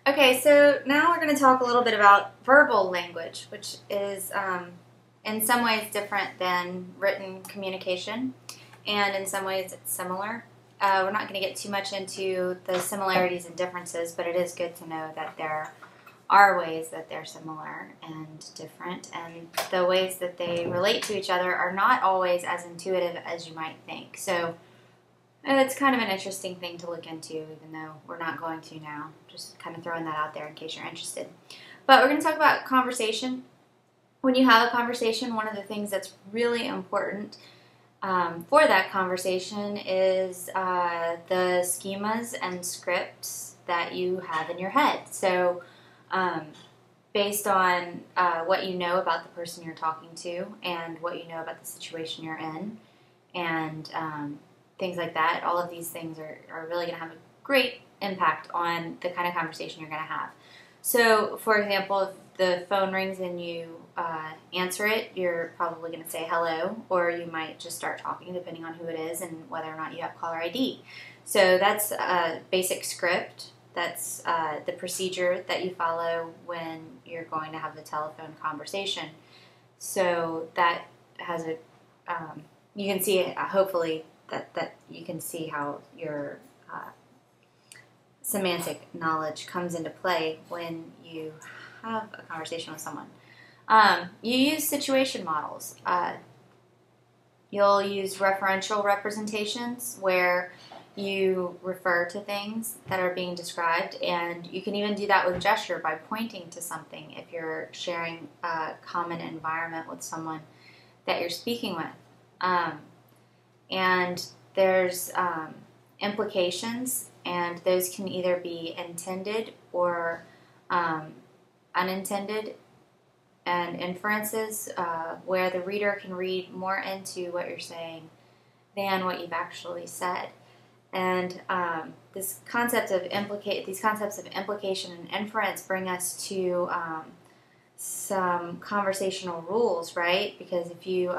Okay, so now we're going to talk a little bit about verbal language, which is in some ways different than written communication, and in some ways it's similar. We're not going to get too much into the similarities and differences, but it is good to know that there are ways that they're similar and different, and the ways that they relate to each other are not always as intuitive as you might think. So it's kind of an interesting thing to look into, even though we're not going to now. Just kind of throwing that out there in case you're interested. But we're going to talk about conversation. When you have a conversation, one of the things that's really important for that conversation is the schemas and scripts that you have in your head. So based on what you know about the person you're talking to and what you know about the situation you're in and things like that, all of these things are really going to have a great impact on the kind of conversation you're going to have. So, for example, if the phone rings and you answer it, you're probably going to say hello, or you might just start talking depending on who it is and whether or not you have caller ID. So that's a basic script. That's the procedure that you follow when you're going to have a telephone conversation. So that has a, you can see it, hopefully, that you can see how your semantic knowledge comes into play when you have a conversation with someone. You use situation models. You'll use referential representations where you refer to things that are being described, and you can even do that with gesture by pointing to something if you're sharing a common environment with someone that you're speaking with. And there's implications, and those can either be intended or unintended, and inferences where the reader can read more into what you're saying than what you've actually said. And these concepts of implication and inference bring us to some conversational rules, right? Because if you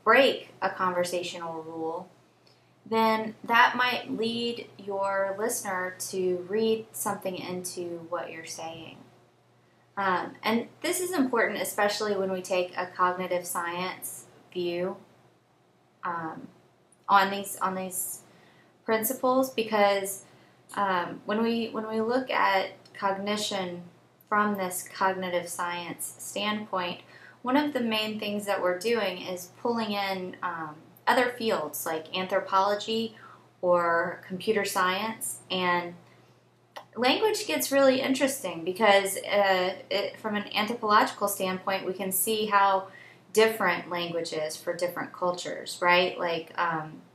break a conversational rule, then that might lead your listener to read something into what you're saying. And this is important, especially when we take a cognitive science view on these principles, because when we look at cognition from this cognitive science standpoint, one of the main things that we're doing is pulling in other fields like anthropology or computer science, and language gets really interesting because from an anthropological standpoint, we can see how different language is for different cultures, right? Like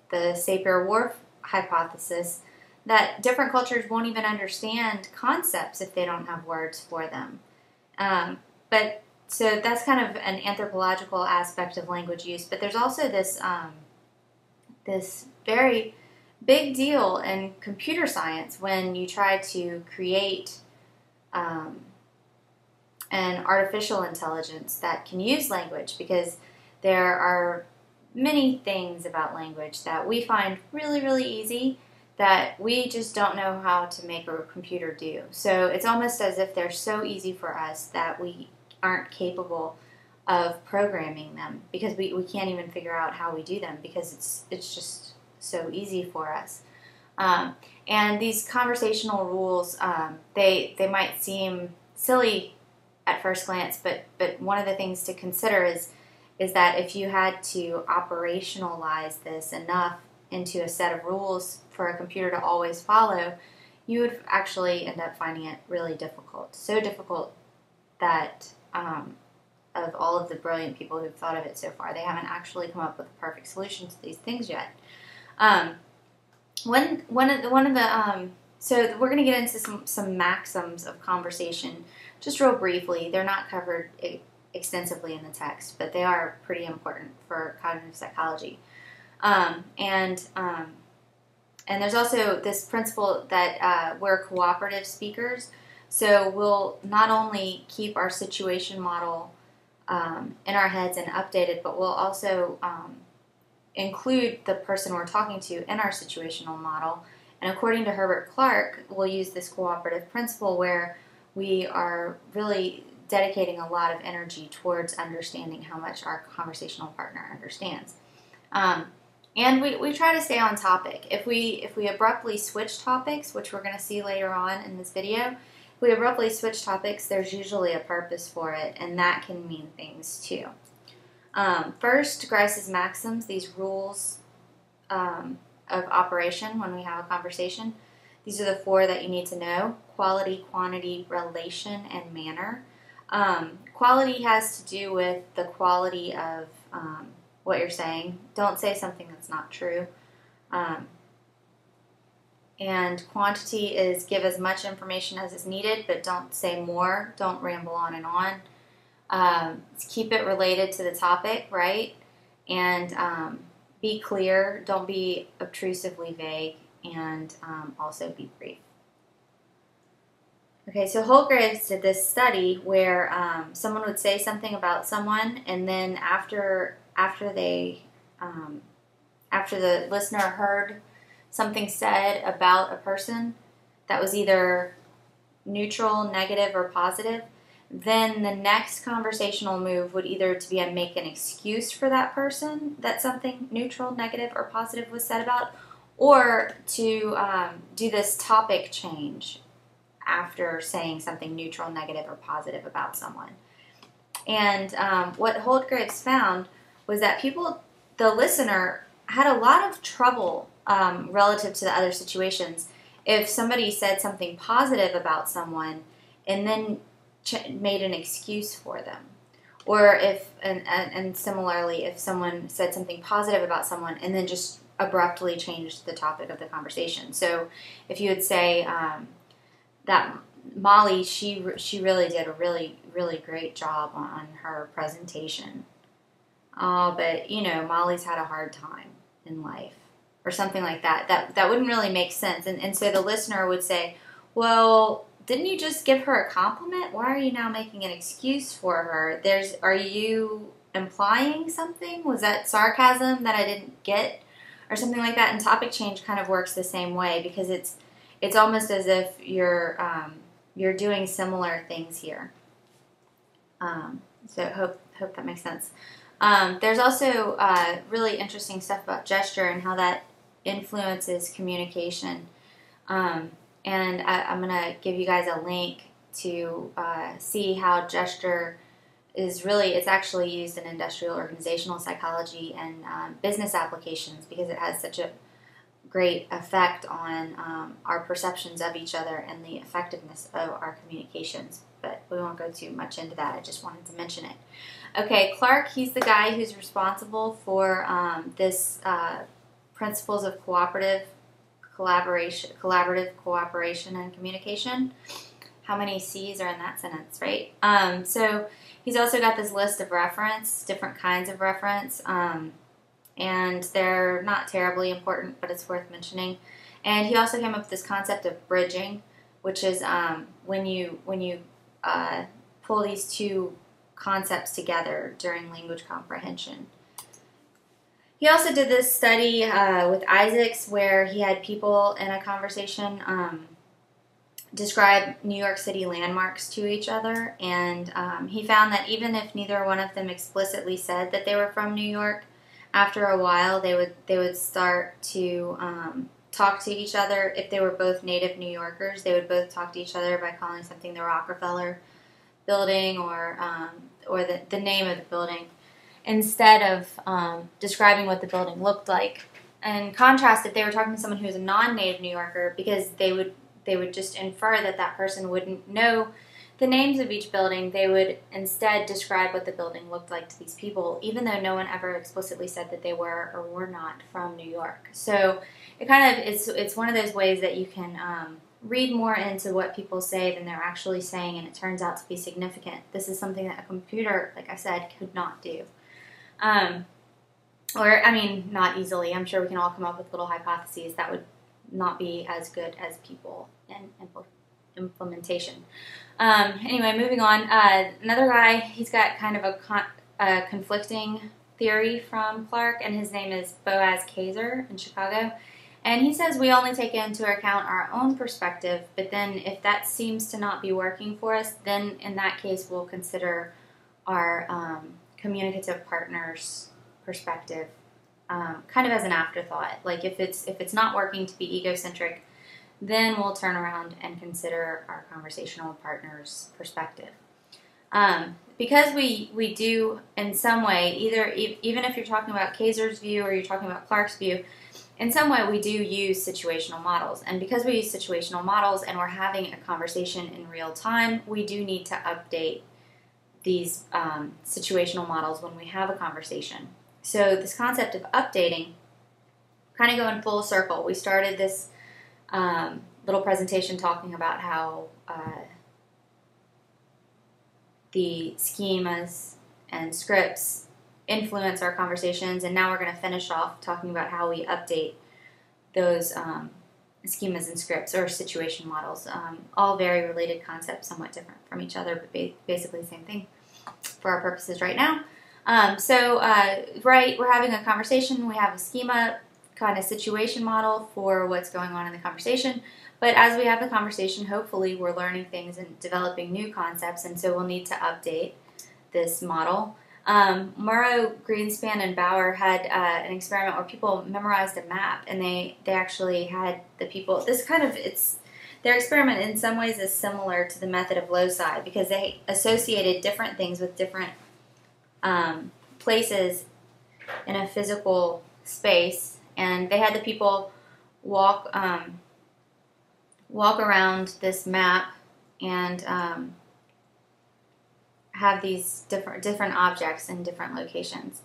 the Sapir-Whorf hypothesis that different cultures won't even understand concepts if they don't have words for them. But so that's kind of an anthropological aspect of language use. But there's also this this very big deal in computer science when you try to create an artificial intelligence that can use language, because there are many things about language that we find really, really easy that we just don't know how to make a computer do. So it's almost as if they're so easy for us that we aren't capable of programming them, because we can't even figure out how we do them, because it's just so easy for us. And these conversational rules, they might seem silly at first glance, but one of the things to consider is that if you had to operationalize this enough into a set of rules for a computer to always follow, you would actually end up finding it really difficult. So difficult that of all of the brilliant people who've thought of it so far, they haven't actually come up with a perfect solution to these things yet. So we're going to get into some maxims of conversation just real briefly. They're not covered extensively in the text, but they are pretty important for cognitive psychology. And there's also this principle that we're cooperative speakers, so we'll not only keep our situation model in our heads and updated, but we'll also include the person we're talking to in our situational model And according to Herbert Clark, we'll use this cooperative principle where we are really dedicating a lot of energy towards understanding how much our conversational partner understands. And we try to stay on topic. If we abruptly switch topics, which we're going to see later on in this video, if we abruptly switch topics, there's usually a purpose for it, and that can mean things too. First, Grice's maxims, these rules of operation when we have a conversation. These are the 4 that you need to know: quality, quantity, relation, and manner. Quality has to do with the quality of what you're saying. Don't say something that's not true. And quantity is give as much information as is needed, but don't say more. Don't ramble on and on. Keep it related to the topic, right? And be clear. Don't be obtrusively vague. And also be brief. Okay, so Holtgraves did this study where someone would say something about someone, and then after the listener heard something said about a person that was either neutral, negative, or positive, then the next conversational move would either to be make an excuse for that person that something neutral, negative, or positive was said about, or to do this topic change after saying something neutral, negative, or positive about someone. And what Holtgraves found was that the listener had a lot of trouble relative to the other situations if somebody said something positive about someone and then made an excuse for them. Or if, and similarly, if someone said something positive about someone and then just abruptly changed the topic of the conversation. So if you would say that Molly, she really did a really, really great job on her presentation. But, Molly's had a hard time in life. Or something like that. That wouldn't really make sense. And so the listener would say, well, didn't you just give her a compliment? Why are you now making an excuse for her? Are you implying something? Was that sarcasm that I didn't get? Or something like that. And topic change kind of works the same way because it's almost as if you're doing similar things here. So hope that makes sense. There's also really interesting stuff about gesture and how that influences communication. And I'm going to give you guys a link to see how gesture it's actually used in industrial organizational psychology and business applications because it has such a great effect on our perceptions of each other and the effectiveness of our communications. But we won't go too much into that. I just wanted to mention it. Okay, Clark, he's the guy who's responsible for this principles of collaborative cooperation and communication. How many C's are in that sentence, right? So he's also got this list of different kinds of reference, and they're not terribly important, but it's worth mentioning. And he also came up with this concept of bridging, which is when you pull these two concepts together during language comprehension. He also did this study with Isaacs where he had people in a conversation describe New York City landmarks to each other, and he found that even if neither one of them explicitly said that they were from New York, after a while they would start to talk to each other. If they were both native New Yorkers, they would both talk to each other by calling something the Rockefeller Building or the name of the building, instead of describing what the building looked like. In contrast, if they were talking to someone who was a non-native New Yorker, because they would just infer that person wouldn't know the names of each building, they would instead describe what the building looked like to these people, even though no one ever explicitly said that they were or were not from New York. So it kind of it's one of those ways that you can read more into what people say than they're actually saying, and it turns out to be significant. This is something that a computer, like I said, could not do. Not easily. I'm sure we can all come up with little hypotheses that would not be as good as people in implementation. Anyway, moving on. Another guy, he's got kind of a conflicting theory from Clark, and his name is Boaz Kaiser in Chicago. And he says we only take into account our own perspective, but then if that seems to not be working for us, then in that case we'll consider our communicative partner's perspective kind of as an afterthought. Like if it's not working to be egocentric, then we'll turn around and consider our conversational partner's perspective. Because we do in some way, even if you're talking about Kaiser's view or you're talking about Clark's view, in some way we do use situational models. And because we use situational models and we're having a conversation in real time, we do need to update these situational models when we have a conversation. So this concept of updating, kind of going full circle. We started this little presentation talking about how the schemas and scripts influence our conversations, and now we're going to finish off talking about how we update those schemas and scripts or situation models. All very related concepts, somewhat different from each other, but basically the same thing for our purposes right now. Right, we're having a conversation. We have a schema kind of situation model for what's going on in the conversation. But as we have the conversation, hopefully we're learning things and developing new concepts, and so we'll need to update this model. Morrow, Greenspan, and Bauer had an experiment where people memorized a map, and they actually had the people, their experiment in some ways is similar to the method of loci because they associated different things with different places in a physical space, and they had the people walk around this map and have these different objects in different locations.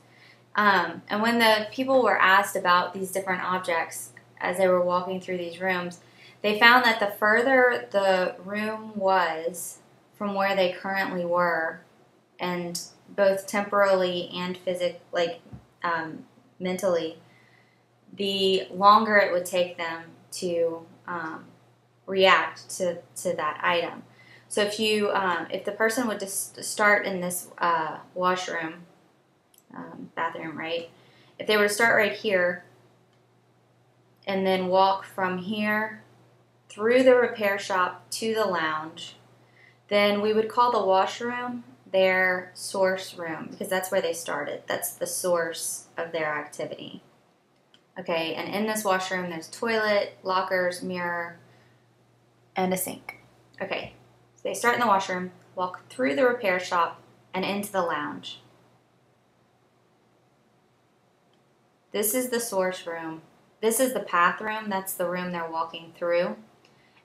And when the people were asked about these different objects as they were walking through these rooms, they found that the further the room was from where they currently were, and both temporally and mentally, the longer it would take them to react to that item. So if the person would just start in this washroom, bathroom, right? If they were to start right here and then walk from here through the repair shop to the lounge, then we would call the washroom their source room because that's where they started. That's the source of their activity. Okay, and in this washroom there's toilet, lockers, mirror, and a sink. Okay, so they start in the washroom, walk through the repair shop, and into the lounge. This is the source room. This is the path room. That's the room they're walking through.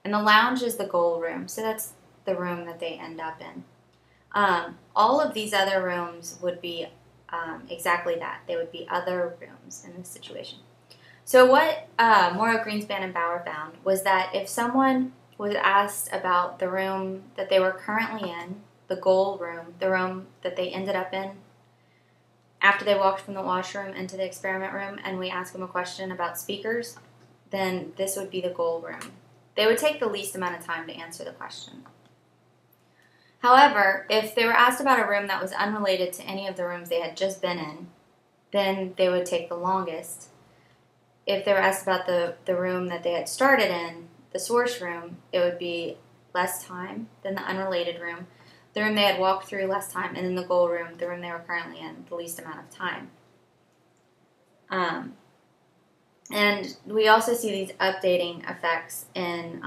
And the lounge is the goal room. So that's the room that they end up in. All of these other rooms would be exactly that. They would be other rooms in this situation. So what Morrow, Greenspan, and Bauer found was that if someone was asked about the room that they were currently in, the goal room, the room that they ended up in after they walked from the washroom into the experiment room, and we asked them a question about speakers, then this would be the goal room. They would take the least amount of time to answer the question. However, if they were asked about a room that was unrelated to any of the rooms they had just been in, then they would take the longest. If they were asked about the room that they had started in, the source room, it would be less time than the unrelated room. The room they had walked through, less time, and then the goal room, the room they were currently in, the least amount of time. And we also see these updating effects in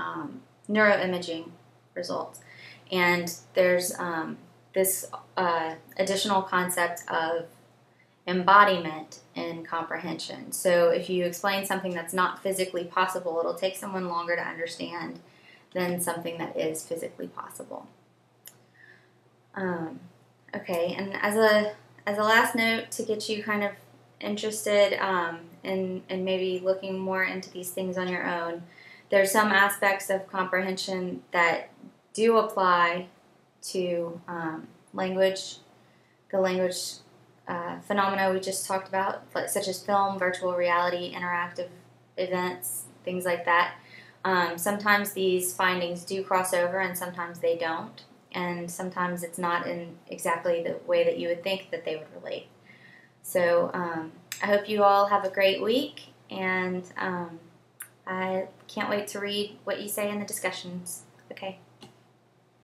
neuroimaging results. And there's this additional concept of embodiment in comprehension. So if you explain something that's not physically possible, it'll take someone longer to understand than something that is physically possible. Okay, and as a last note to get you kind of interested in maybe looking more into these things on your own, there's some aspects of comprehension that do apply to language, the language phenomena we just talked about, such as film, virtual reality, interactive events, things like that. Sometimes these findings do cross over and sometimes they don't. And sometimes it's not in exactly the way that you would think that they would relate. So I hope you all have a great week, and I can't wait to read what you say in the discussions. Okay.